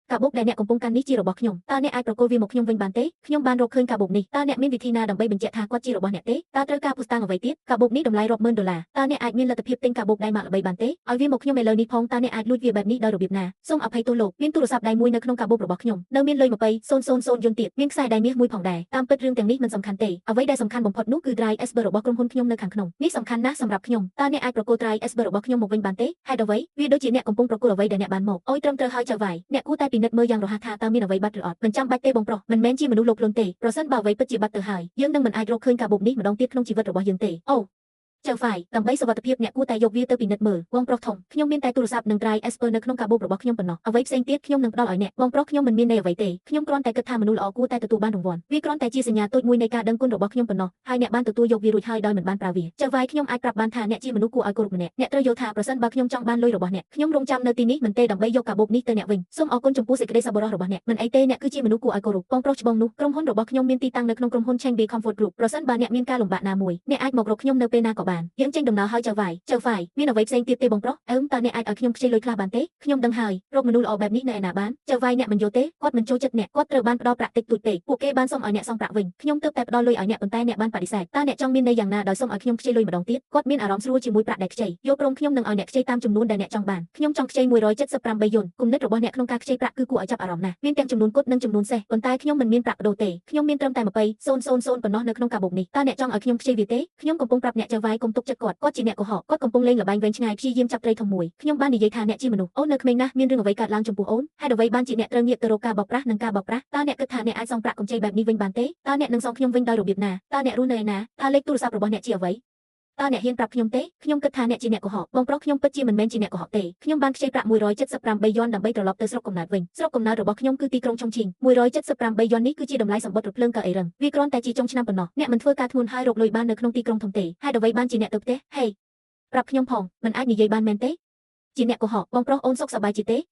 កាបូបដែលអ្នកកំពុងកាន់នេះជារបស់ខ្ញុំតើអ្នកអាចប្រកល់វាមកខ្ញុំវិញបានទេខ្ញុំបានរកឃើញកាបូបនេះតើអ្នកមានវិធីណាដើម្បីបញ្ជាក់ថាគាត់ជារបស់អ្នកទេតើត្រូវការភស្តុតាងអ្វីទៀតកាបូបនេះតម្លៃរាប់ម៉ឺនដុល្លារតើអ្នកអាចមានលទ្ធភាពទិញកាបូបដៃម៉ាកល្បីបានទេឲ្យវាមកខ្ញុំឥឡូវនេះផងតើអ្នកអាចលួចវាបែបនេះដោយរបៀបណាសូមអភ័យទោសលោកមានទូរស័ព្ទដៃមួយនៅក្នុងកាបូបរបស់ខ្ញុំនៅមានលុយ20,000យន្តទៀតមានខ្សែដៃមាសមួយផងដែរតាមពិតរឿងទាំងនេះមិនសំខាន់ទេអ្វីដែលសំខាន់បំផុតនោះគឺ Drive Esper របស់ក្រុមហ៊ុនខ្ញុំនៅខាងក្នុងនេះសំខាន់ណាស់សម្រាប់ខ្ញុំតើអ្នកអាចប្រកល់ Drive Esper របស់ខ្ញុំមកវិញបានទេហេតុអ្វីវាដូចជាអ្នកកំពុងប្រកល់អ្វីដែលអ្នកបានមកអូយត្រឹមត្រូវហើយចៅវាយអ្នកគួរតែពិនិត្យមើលយ៉ាងរហ័សថាតើមានអ្វីបាត់ឬអត់មិនចាំបាច់ទេបងប្រុសមិនមែនជាមនុស្សលោភលន់ទេប្រសិនបើអ្វីពិតជាបាត់ទៅហើយយើងនឹងមិនអាចរកឃើញកាបូបនេះម្ដងទៀតក្នុងជីវិតរបស់យើងទេអូចៅហ្វាយដើម្បីសុវត្ថិភាពអ្នកគួរតែយកវាទៅពិនិត្យមើលបងប្រុសធំខ្ញុំមានតែទូរស័ព្ទនិង Drive Esper នៅក្នុងកាបូបរបស់ខ្ញុំប៉ុណ្ណោះអ្វីផ្សេងទៀតខ្ញុំនឹងផ្ដល់ឲ្យអ្នកបងប្រុសខ្ញុំមិនមានន័យអ្វីទេខ្ញុំគ្រាន់តែគិតថាមនុស្សល្អគួរតែទទួលបានរង្វាន់វាគ្រាន់តែជាសញ្ញាតូចមួយនៃការដឹងគុណរបស់ខ្ញុំប៉ុណ្ណោះហើយអ្នកបានទទួលយកវារួចហើយដោយមិនបានប្រើវាចៅហ្វាយខ្ញុំអាចប្រាប់បានថាអ្នកជាមនុស្សគួរឲ្យគោរពម្នាក់អ្នកត្រូវយល់ថាប្រសិនបើខ្ញុំចង់បានលុយរបស់អ្នកខ្ញុំរងចាំនៅទីនេះមិនទេដើម្បីយកកាបូបនេះទៅអ្នកវិញសូមអរគុណចំពោះសេចក្តីសប្បុរសរបស់អ្នកមិនអីទេអ្នកគឺជាមនុស្សគួរឲ្យគោរពបងប្រុសច្បងនោះក្រុមហ៊ុនរបស់ខ្ញុំមានទីតាំងនៅក្នុងក្រុមហ៊ុន Chengbe Comfort Group ប្រសិនបើអ្នកមានការលំបាកណាមួយអ្នកអាចមករកខ្ញុំនៅពេលណាក៏បានយើងចេញដំណើរហើយចៅហ្វាយមានអ្វីផ្សេងទៀតទេបងប្រុសតើអ្នកអាចឲ្យខ្ញុំខ្ចីលុយខ្លះបានទេខ្ញុំដឹងហើយរកមនុស្សល្អបែបនេះនៅឯណាបានចៅហ្វាយអ្នកមិនយល់ទេគាត់មិនចូលចិត្តអ្នកគាត់ត្រូវបានផ្ដល់ប្រាក់តិចតួចពេកពួកគេបានសុំឲ្យអ្នកសងប្រាក់វិញខ្ញុំទើបតែផ្ដល់លុយឲ្យអ្នកប៉ុន្តែអ្នកបានបដិសេធតើអ្នកចង់មានន័យយ៉ាងណាដោយសុំឲ្យខ្ញុំខ្ចីលុយម្ដងទៀតគាត់មានអារម្មណ៍ស្រួលជាមួយប្រាក់ដែលខ្ចីយកព្រមខ្ញុំនឹងឲ្យអ្នកខ្ចីតាមចំនួនដែលអ្នកចង់បានខ្ញុំចង់ខ្ចី178យន្តគំនិតរបស់អ្នកក្នុងការខ្ចីប្រាក់គឺគួរឲ្យចាប់អារម្មណ៍ណាស់មានទាំងចំនួនគត់និងចំនួនសេសប៉ុន្តែខ្ញុំមិនមានប្រាក់បដូរទេខ្ញុំមានត្រឹមតែ20,000ប៉ុណ្ណោះនៅក្នុងកាបូបនេះតើអ្នកចង់ឲ្យខ្ញុំខ្ចីវាទេខ្ញុំកំពុងប្រាប់អ្នកចៅហ្វាយកុំទុកចិត្តគាត់ជាអ្នកកុហកគាត់កំពុងលេងល្បែងវែងឆ្ងាយព្យាយាមចាប់ត្រីធំមួយខ្ញុំបាននិយាយថាអ្នកជាមនុស្សអូននៅក្មេងណាស់មានរឿងអ្វីកើតឡើងចំពោះអូនហេតុអ្វីបានជាអ្នកត្រូវងាកទៅរកការបោកប្រាស់និងការបោកប្រាស់តើអ្នកគិតថាអ្នកអាចសងប្រាក់កម្ចីបែបនេះវិញបានទេតើអ្នកនឹងសងខ្ញុំវិញដោយរបៀបណាតើអ្នករស់នៅឯណាតើលេខទូរស័ព្ទរបស់អ្នកជាអ្វីតើអ្នកហ៊ានប្រាប់ខ្ញុំទេខ្ញុំគិតថាអ្នកជាអ្នកកុហកបងប្រុសខ្ញុំពិតជាមិនមែនជាអ្នកកុហកទេខ្ញុំបានខ្ចីប្រាក់178យន្តដើម្បីត្រឡប់ទៅស្រុកកំណើតវិញស្រុកកំណើតរបស់ខ្ញុំគឺទីក្រុងឆុងឈីង178យន្តនេះគឺជាតម្លៃសម្បត្តិរថភ្លើងកៅអីរឹងវាគ្រាន់តែជាចុងឆ្នាំប៉ុណ្ណោះអ្នកមិនធ្វើការធ្ងន់ហើយរកលុយបាននៅក្នុងទីក្រុងធំទេហេតុអ្វីបានជាអ្នកទៅផ្ទះហេប្រាប់ខ្ញុំផងមិនអាចនិយាយបានមែនទេជាអ្នកកុហកបងប្រុសអូនសុខសប្បាយជាទេ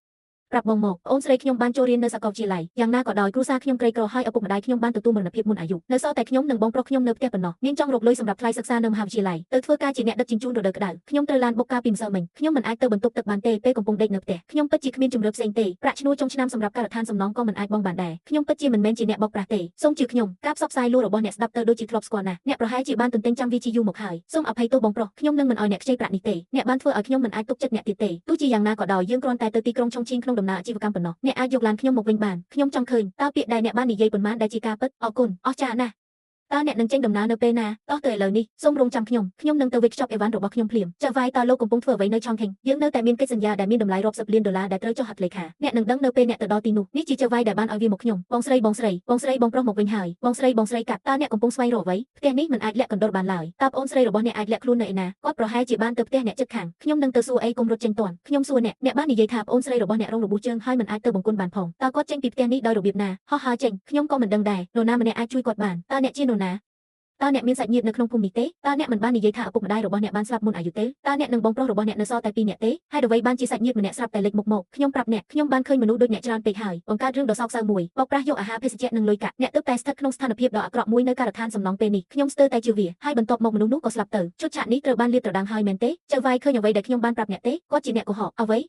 ប្រាប់បងមកអូនស្រីខ្ញុំបានចូលរៀននៅសាកលវិទ្យាល័យយ៉ាងណាក៏ដោយគ្រួសារខ្ញុំក្រីក្រហើយឪពុកម្ដាយខ្ញុំបានទទួលមរណភាពមុនអាយុនៅសល់តែខ្ញុំនិងបងប្រុសខ្ញុំនៅផ្ទះប៉ុណ្ណោះនាងចង់រកលុយសម្រាប់ថ្លៃសិក្សានៅមហាវិទ្យាល័យទៅធ្វើការជាអ្នកដឹកជញ្ជូនរដូវក្តៅខ្ញុំត្រូវឡានបុកកាលពីម្សិលមិញខ្ញុំមិនអាចទៅបន្ទប់ទឹកបានទេពេលកំពុងដេកនៅផ្ទះខ្ញុំពិតជាគ្មានជម្រើសផ្សេងទេប្រាក់ឈ្នួលចុងឆ្នាំសម្រាប់ការដ្ឋានសំណងក៏មិនអាចបង់បានដែរខ្ញុំពិតជាមិនមែនជាអ្នកបោកប្រាស់ទេសូមជឿខ្ញុំការផ្សព្វផ្សាយលួរបស់អ្នកស្ដាប់ទៅដូចជាធ្លាប់ស្គាល់ណាស់អ្នកប្រហែលជាបានទន្ទិញចាំវាជាយូរមកហើយសូមអភ័យទោសបងប្រុសខ្ញុំនឹងមិនឲ្យអ្នកខ្ចីប្រាក់នេះទេអ្នកបានធ្វើឲ្យខ្ញុំមិនអាចទុកចិត្តអ្នកទៀតទេទោះជាយ៉ាងណាក៏ដោយយើងគ្រាន់តែទៅទីក្រុងឆុងឈីងក្នុងដំណើរអាជីវកម្មប៉ុណ្ណោះអ្នកអាចយកឡានខ្ញុំមកវិញបានខ្ញុំចង់ឃើញតើពាក្យដែលអ្នកបាននិយាយប៉ុន្មានដែលជាការពិតអរគុណអស្ចារ្យណាស់តើអ្នកនឹងចេញដំណើរនៅពេលណាតោះទៅឥឡូវនេះសូមរងចាំខ្ញុំនឹងទៅវេចខ្ចប់អីវ៉ាន់របស់ខ្ញុំភ្លាមចៅវាយតើលោកកំពុងធ្វើអ្វីនៅឆុងខេងយើងនៅតែមានកិច្ចសន្យាដែលមានតម្លៃរាប់សិបលានដុល្លារដែលត្រូវចុះហត្ថលេខាអ្នកនឹងដឹងនៅពេលអ្នកទៅដល់ទីនោះនេះជាចៅវាយដែលបានឲ្យវាមកខ្ញុំបងស្រីបងប្រុសមកវិញហើយបងស្រីកាត់តើអ្នកកំពុងស្វែងរកអ្វីផ្ទះនេះមិនអាចលាក់កណ្ដុរបានឡើយតើប្អូនស្រីរបស់អ្នកអាចលាក់ខ្លួននៅឯណាគាត់ប្រហែលជាបានទៅផ្ទះអ្នកជិតខាងខ្ញុំនឹងទៅសួរអីកុំរត់ចេញទាន់ខ្ញុំសួរអ្នកបាននិយាយថាប្អូនស្រីរបស់អ្នករងរបួសជើងហើយមិនអាចទៅបង្គន់បានផងតើគាត់ចេញពីផ្ទះនេះដោយរបៀបណាហោះហើរចេញខ្ញុំក៏មិនដឹងដែរនរណាម្នាក់អាចជួយគាត់បានតើអ្នកជានរណាតើអ្នកមានសាច់ញាតិនៅក្នុងភូមិនេះទេតើអ្នកមិនបាននិយាយថាឪពុកម្ដាយរបស់អ្នកបានស្លាប់មុនអាយុទេតើអ្នកនិងបងប្រុសរបស់អ្នកនៅសល់តែ2នាក់ទេហេតុអ្វីបានជាសាច់ញាតិម្នាក់ស្រាប់តែលេចមុខមកខ្ញុំប្រាប់អ្នកខ្ញុំបានឃើញមនុស្សដូចអ្នកច្រើនពេកហើយបង្កើតរឿងដ៏សោកសៅមួយបោកប្រាស់យកអាហារភេសជ្ជៈនិងលុយកាក់អ្នកទើបតែស្ថិតក្នុងស្ថានភាពដ៏អាក្រក់មួយនៅការដ្ឋានសំណង់ពេលនេះខ្ញុំស្ទើរតែជឿវាហើយបន្ទាប់មកមនុស្សនោះក៏ស្លាប់ទៅជុតឆាកនេះត្រូវបានលាតត្រដាងហើយមែនទេចៅវាយឃើញអ្វីដែលខ្ញុំបានប្រាប់អ្នកទេគាត់ជាអ្នកកុហកអ្វ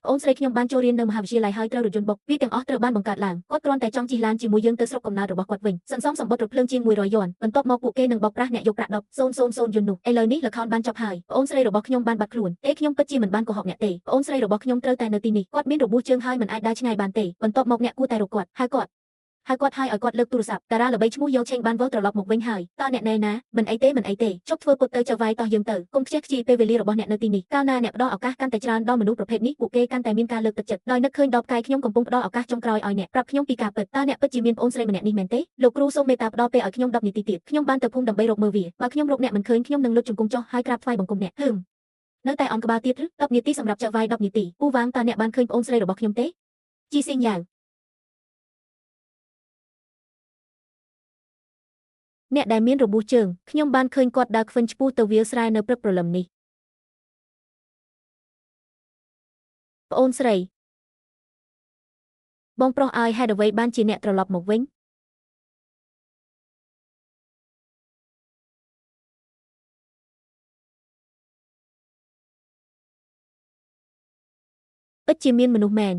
ីអូនស្រីខ្ញុំបានចូលរៀននៅមហាវិទ្យាល័យហើយត្រូវរថយន្តបុកវាទាំងអស់ត្រូវបានបង្កើតឡើងគាត់គ្រាន់តែចង់ជិះឡានជាមួយយើងទៅស្រុកកំណើតរបស់គាត់វិញសន្សំសម្បត្តិរថភ្លើងជាង100យន្តបន្ទាប់មកពួកគេនឹងបោកប្រាស់អ្នកយកប្រាក់10,000យន្តនោះឥឡូវនេះល្ខោនបានចប់ហើយអូនស្រីរបស់ខ្ញុំបានបាត់ខ្លួនខ្ញុំពិតជាមិនបានកុហកអ្នកទេអូនស្រីរបស់ខ្ញុំត្រូវតែនៅទីនេះគាត់មានរបួសជើងហើយមិនអាចដើរឆ្ងាយបានទេបន្ទាប់មកអ្នកគួរតែរកគាត់ហៅគាត់ឲ្យគាត់លើកទូរស័ព្ទតារាល្បីឈ្មោះយកឆេងបានវិលត្រឡប់មកវិញហើយតើអ្នកណែណាមិនអីទេជប់ធ្វើពុតទៅចៅវាយតោះយើងទៅកុំខ្ជះខ្ជាយពេលវេលារបស់អ្នកនៅទីនេះកាលណាអ្នកផ្ដល់ឱកាសកាន់តែច្រើនដល់មនុស្សប្រភេទនេះពួកគេកាន់តែមានការលើកទឹកចិត្តដោយនឹកឃើញដល់ផ្កាយខ្ញុំកំពុងផ្ដល់ឱកាសចុងក្រោយឲ្យអ្នកប្រាប់ខ្ញុំពីការពិតតើអ្នកពិតជាមានប្អូនស្រីម្នាក់នេះមែនទេលោកគ្រូសូមមេត្តាផ្ដល់ពេលឲ្យខ្ញុំ10នាទីទៀតខ្ញុំបានទៅភូមិដើម្បីរកមើលវាបើខ្ញុំរកអ្នកមិនឃើញខ្ញុំនឹងលុតជង្គង់ចុះហើយក្រាបថ្វាយបង្គំអ្នកនៅតែអន់ក្បាលទៀតឬ10នាទីសម្រាប់ចៅវាយ10នាទីពូវាងតើអ្នកបានឃើញប្អូនស្រីរបស់ខ្ញុំទេជីស៊ីងយ៉ាវអ្នកដែលមានរបួសជើងខ្ញុំបានឃើញគាត់ដើរខ្វិនឆ្ពោះទៅវាលស្រែនៅព្រឹកព្រលឹមនេះប្អូនស្រីបងប្រុសឲ្យហេតុអ្វីបានជាអ្នកត្រឡប់មកវិញពិតជាមានមនុស្សមែន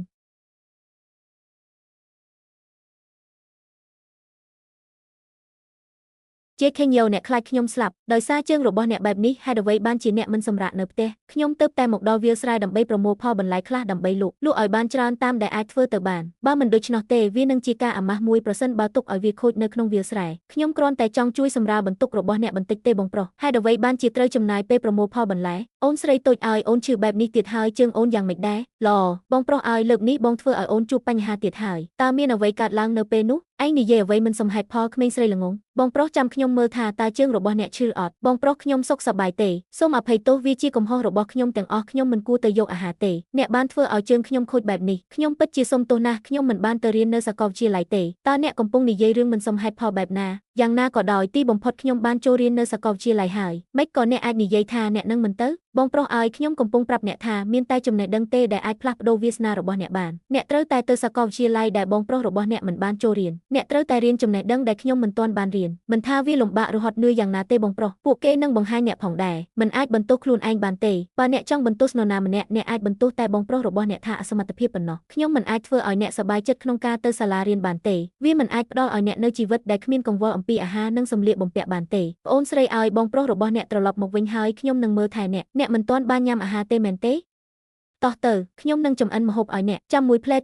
ជាខេញយោអ្នកខ្លាចខ្ញុំស្លាប់ដោយសារជើងរបស់អ្នកបែបនេះហេតុអ្វីបានជាអ្នកមិនសម្រាកនៅផ្ទះខ្ញុំទៅតែមកដល់វាលស្រែដើម្បីប្រមូលផលបន្លែខ្លះដើម្បីលក់ឲ្យបានច្រើនតាមដែលអាចធ្វើទៅបានបើមិនដូច្នោះទេវានឹងជាការអាម៉ាស់មួយប្រសិនបើទុកឲ្យវាខូចនៅក្នុងវាលស្រែខ្ញុំគ្រាន់តែចង់ជួយសម្រាលបន្ទុករបស់អ្នកបន្តិចទេបងប្រុសហេតុអ្វីបានជាត្រូវចំណាយពេលប្រមូលផលបន្លែអូនស្រីតូចឲ្យអូនឈឺបែបនេះទៀតហើយជើងអូនយ៉ាងម៉េចដែរល្អបងប្រុសឲ្យលើកនេះបងធ្វើឲ្យអូនជួបបញ្ហាទៀតហើយតើមានអ្វីកើតឡើងនៅពេលនោះឯងនិយាយអ្វីមិនសមហេតុផលក្មេងស្រីល្ងងបងប្រុសចាំខ្ញុំមើលថាតើជើងរបស់អ្នកឈឺអត់បងប្រុសខ្ញុំសុខសប្បាយទេសូមអភ័យទោសវាជាកំហុសរបស់ខ្ញុំទាំងអស់ខ្ញុំមិនគួរទៅយកអាហារទេអ្នកបានធ្វើឲ្យជើងខ្ញុំខូចបែបនេះខ្ញុំពិតជាសុំទោសណាស់ខ្ញុំមិនបានទៅរៀននៅសាកលវិទ្យាល័យទេតើអ្នកកំពុងនិយាយរឿងមិនសមហេតុផលបែបណាយ៉ាងណាក៏ដោយទីបំផុតខ្ញុំបានចូលរៀននៅសាកលវិទ្យាល័យហើយម៉េចក៏អ្នកអាចនិយាយថាអ្នកនឹងមិនទៅបងប្រុសឲ្យខ្ញុំកំពុងប្រាប់អ្នកថាមានតែចំណេះដឹងទេដែលអាចផ្លាស់ប្ដូរវាសនារបស់អ្នកបានអ្នកត្រូវតែទៅសាកលវិទ្យាល័យដែលបងប្រុសរបស់អ្នកមិនបានចូលរៀនអ្នកត្រូវតែរៀនចំណេះដឹងដែលខ្ញុំមិនទាន់បានរៀនមិនថាវាលំបាករហត់នឿយយ៉ាងណាទេបងប្រុសពួកគេនឹងបង្ហាញអ្នកផងដែរមិនអាចបន្ទោសខ្លួនឯងបានទេបើអ្នកចង់បន្ទោសនរណាម្នាក់អ្នកអាចបន្ទោសតែបងប្រុសរបស់អ្នកថាអសមត្ថភាពប៉ុណ្ណោះខ្ញុំមិនអាចធ្វើឲ្យអ្នកសប្បាយចិត្តក្នុងការទៅសាលារៀនបានទេវាមិនអាចផ្ដល់ឲ្យអ្នកនូវជីវិតដែលគ្មានកង្វល់អំពីអាហារនិងសម្លៀកបំពាក់បានទេប្អូនស្រីឲ្យបងប្រុសរបស់អ្នកត្រឡប់មកវិញហើយខ្ញុំនឹងមើលថែអ្នកមិនទាន់បានញ៉ាំអាហារទេមែនទេតោះទៅខ្ញុំនឹងចម្អិនម្ហូបឲ្យអ្នកចាំមួយផ្លែត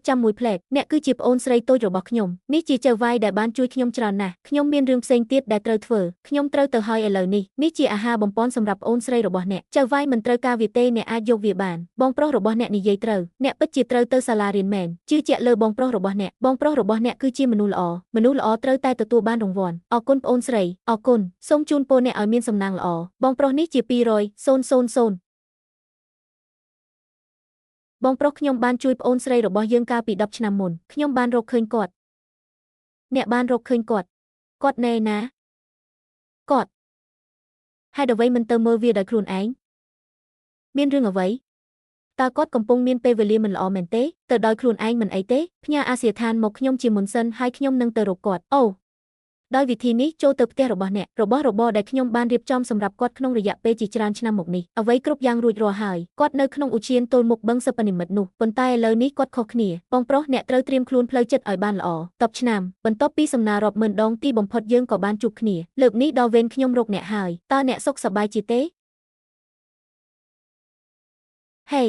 អ្នកគឺជាប្អូនស្រីតូចរបស់ខ្ញុំនេះជាចៅវាយដែលបានជួយខ្ញុំច្រើនណាស់ខ្ញុំមានរឿងផ្សេងទៀតដែលត្រូវធ្វើខ្ញុំត្រូវទៅហើយឥឡូវនេះជាអាហារបំពន់សម្រាប់ប្អូនស្រីរបស់អ្នកចៅវាយមិនត្រូវការវាទេអ្នកអាចយកវាបានបងប្រុសរបស់អ្នកនិយាយត្រូវអ្នកពិតជាត្រូវទៅសាលារៀនមែនជឿជាក់លើបងប្រុសរបស់អ្នកគឺជាមនុស្សល្អត្រូវតែទទួលបានរង្វាន់អរគុណប្អូនស្រីអរគុណសូមជូនពរអ្នកឲ្យមានសំណាងល្អបងប្រុសនេះជា200,000បងប្រុសខ្ញុំបានជួយប្អូនស្រីរបស់យើងកាលពី10ឆ្នាំមុនខ្ញុំបានរកឃើញគាត់អ្នកបានរកឃើញគាត់នៅណាគាត់ហេតុអ្វីមិនទៅមើលវាដោយខ្លួនឯងមានរឿងអ្វីតើគាត់កំពុងមានពេលវេលាមិនល្អមែនទេទៅដោយខ្លួនឯងមិនអីទេផ្ញើអាសយដ្ឋានមកខ្ញុំជាមុនសិនហើយខ្ញុំនឹងទៅរកគាត់អូដោយវិធីនេះចូលទៅផ្ទះរបស់អ្នករបស់របរដែលខ្ញុំបានរៀបចំសម្រាប់គាត់ក្នុងរយៈពេលជាច្រើនឆ្នាំមកនេះអ្វីគ្រប់យ៉ាងរួចរាល់ហើយគាត់នៅក្នុងឧទ្យានទល់មុខបឹងសិប្បនិមិត្តនោះប៉ុន្តែឥឡូវនេះគាត់ខុសគ្នាបងប្រុសអ្នកត្រូវត្រៀមខ្លួនផ្លូវចិត្តឲ្យបានល្អ10ឆ្នាំបន្ទាប់ពីសំណារាប់ម៉ឺនដងទីបំផុតយើងក៏បានជួបគ្នាលើកនេះដល់វេនខ្ញុំរកអ្នកហើយតើអ្នកសុខសប្បាយជាទេហេ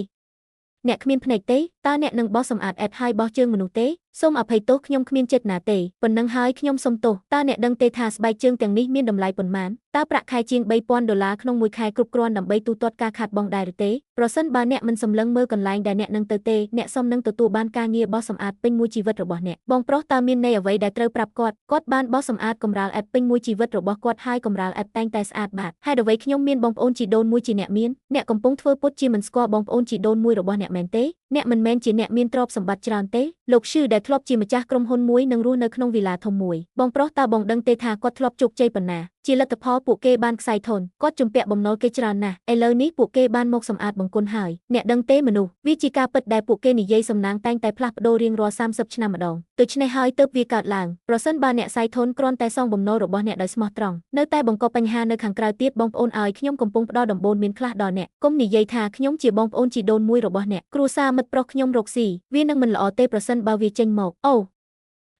អ្នកគ្មានភ្នែកទេតើអ្នកនឹងបោះសម្អាតអេតហើយបោះជើងមនុស្សទេសូមអភ័យទោសខ្ញុំគ្មានចិត្តណាទេប៉ុណ្ណឹងហើយខ្ញុំសុំទោសតើអ្នកដឹងទេថាស្បែកជើងទាំងនេះមានតម្លៃប៉ុន្មានតើប្រាក់ខែជាង$3,000ក្នុងមួយខែគ្រប់គ្រាន់ដើម្បីទូទាត់ការខាតបង់ដែរឬទេប្រសិនបើអ្នកមិនសម្លឹងមើលកន្លែងដែលអ្នកនឹងទៅទេអ្នកសមនឹងទទួលបានការងារបោះសម្អាតពេញមួយជីវិតរបស់អ្នកបងប្រុសតើមានន័យអ្វីដែលត្រូវប្រាប់គាត់បានបោះសម្អាតកម្រាលអេតពេញមួយជីវិតរបស់គាត់ហើយកម្រាលអេតតែងតែស្អាតបាតហេតុអ្វីខ្ញុំមានបងប្អូនជីដូនមួយជាអ្នកមានអ្នកកំពុងធ្វើពុតជាមិនស្គាល់បងប្អូនជីដូនមួយរបស់អ្នកមែនទេអ្នកមិនមែនជាអ្នកមានទ្រព្យសម្បត្តិច្រើនទេលោកឈឺដែលធ្លាប់ជាម្ចាស់ក្រុមហ៊ុនមួយនិងរស់នៅក្នុងវិឡាធំមួយបងប្រុសតើបងដឹងទេថាគាត់ធ្លាប់ជោគជ័យប៉ុណ្ណាជាលទ្ធផលពួកគេបានខ្សែធនគាត់ជំពាក់បំណុលគេច្រើនណាស់ឥឡូវនេះពួកគេបានមកសម្អាតបង្គន់ហើយអ្នកដឹងទេមនុស្សវាជាការពិតដែលពួកគេនិយាយសំណាងតែងតែផ្លាស់ប្ដូររៀងរាល់30ឆ្នាំម្ដងដូច្នេះហើយទើបវាកើតឡើងប្រសិនបើអ្នកខ្សែធនគ្រាន់តែសងបំណុលរបស់អ្នកដោយស្មោះត្រង់នៅតែបង្កបញ្ហានៅខាងក្រៅទៀតបងប្អូនឲ្យខ្ញុំកំពុងផ្ដល់ដំបូន្មានខ្លះដល់អ្នកកុំនិយាយថាខ្ញុំជាបងប្អូនជីដូនមួយរបស់អ្នកគ្រួសារមិត្តប្រុសខ្ញុំរកស៊ីវានឹងមិនល្អទេប្រសិនបើវាចេញមកអូ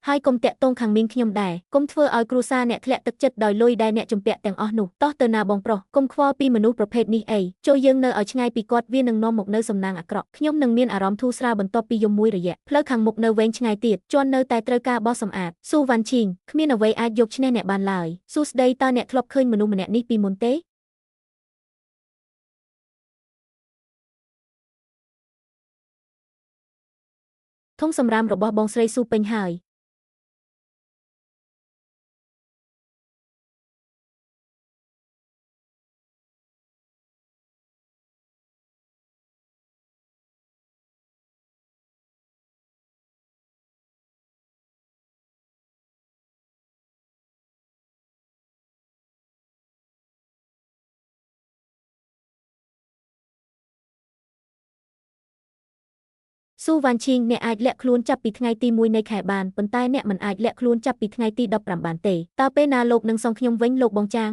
ហើយកុំតាក់ទងខាងមីងខ្ញុំដែរកុំធ្វើឲ្យគ្រួសារអ្នកធ្លាក់ទឹកចិត្តដោយលុយដែលអ្នកជំពាក់ទាំងអស់នោះតោះទៅណាបងប្រុសកុំខ្វល់ពីមនុស្សប្រភេទនេះអីចូលយើងនៅឲ្យឆ្ងាយពីគាត់វានឹងនាំមកនៅសំណាងអាក្រក់ខ្ញុំនឹងមានអារម្មណ៍ធូរស្រាលបន្ទាប់ពីយំមួយរយៈផ្លូវខាងមុខនៅវែងឆ្ងាយទៀតជន់នៅតែត្រូវការបោះសម្អាតស៊ូវ៉ាន់ឈីងគ្មានអ្វីអាចយកឈ្នះអ្នកបានឡើយសួស្ដីតើអ្នកធ្លាប់ឃើញមនុស្សម្នាក់នេះពីមុនទេធុងសម្រាមរបស់បងស្រីស៊ូពេញហើយស៊ូវ៉ាន់ឈីងអ្នកអាចលាក់ខ្លួនចាប់ពីថ្ងៃទី1នៃខែបានប៉ុន្តែអ្នកមិនអាចលាក់ខ្លួនចាប់ពីថ្ងៃទី15បានទេតើពេលណាលោកនឹងសងខ្ញុំវិញលោកបងចាង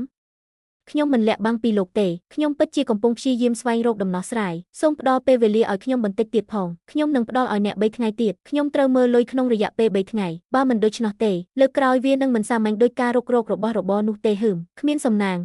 ខ្ញុំមិនលាក់បាំងពីលោកទេខ្ញុំពិតជាកំពុងព្យាយាមស្វែងរកដំណោះស្រាយសូមផ្ដល់ពេលវេលាឲ្យខ្ញុំបន្តិចទៀតផងខ្ញុំនឹងផ្ដល់ឲ្យអ្នក3ថ្ងៃទៀតខ្ញុំត្រូវមើលលុយក្នុងរយៈពេល3ថ្ងៃបើមិនដូច្នោះទេលើកក្រោយវានឹងមិនសាមញ្ញដោយការរុករករបស់របរនោះទេគ្មានសំណាង